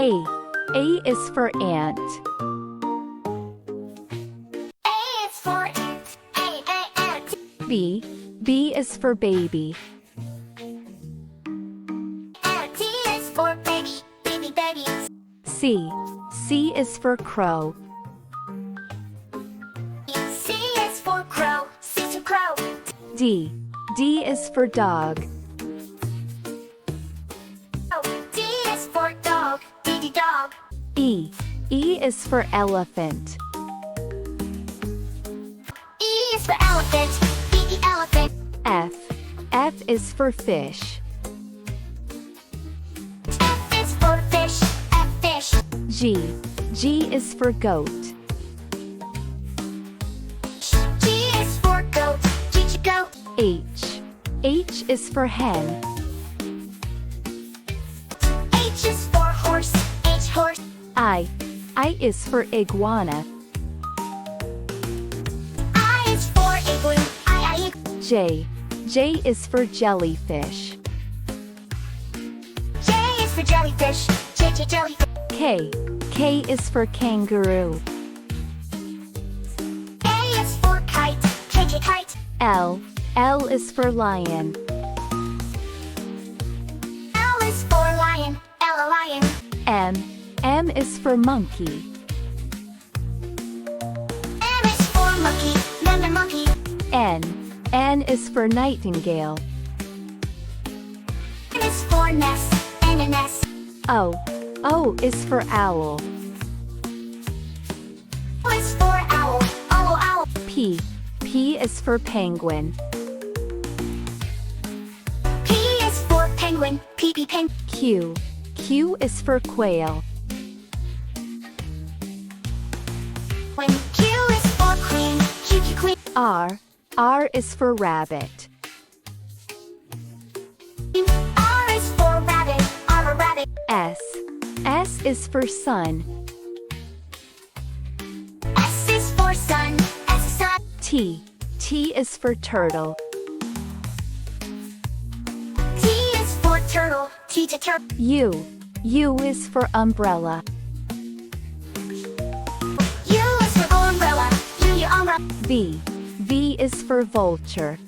A. A is for ant. A is for ant. Ant. B. B is for baby. T is for baby. Baby. C. C is for crow. C is for crow. C is for crow. D. D is for dog. D is for dog. Dog. E. E is for elephant. E is for elephant. Elephant. F. F is for fish. F is for fish. Fish. G. G is for goat. G is for goat. Goat. H. H is for hen. H is for horse. Horse. I. I is for iguana. I is for igloo. I. J. J is for jellyfish. J is for jellyfish. Jellyfish. K. K is for kangaroo. K is for kite. Kite. L. L is for lion. L is for lion. Lion. M. M is for monkey. M is for monkey. Monkey. N. N is for nightingale. N is for nest. Nest. O. O is for owl. O is for owl. Owl. P. P is for penguin. P is for penguin. Pen. Q. Q is for quail. When Q is for queen. Queen. R. R is for rabbit. R is for rabbit. Rabbit. S. S is for sun. S is for sun. Sun. T. T is for turtle. T is for turtle. Turtle. U. U is for umbrella. U is for umbrella. Umbrella. V. V is for vulture.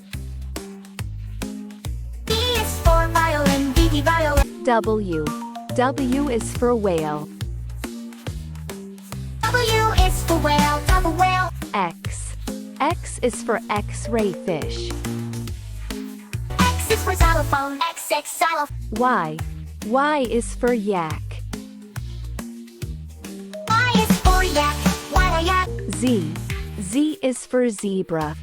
V is for violin. Violin. W. W is for whale. W is for whale. Whale. X. X is for X-ray fish. X is for xylophone. Xylophone. Y. Y is for yak. Y is for yak. Yak. Z. Z is for zebra.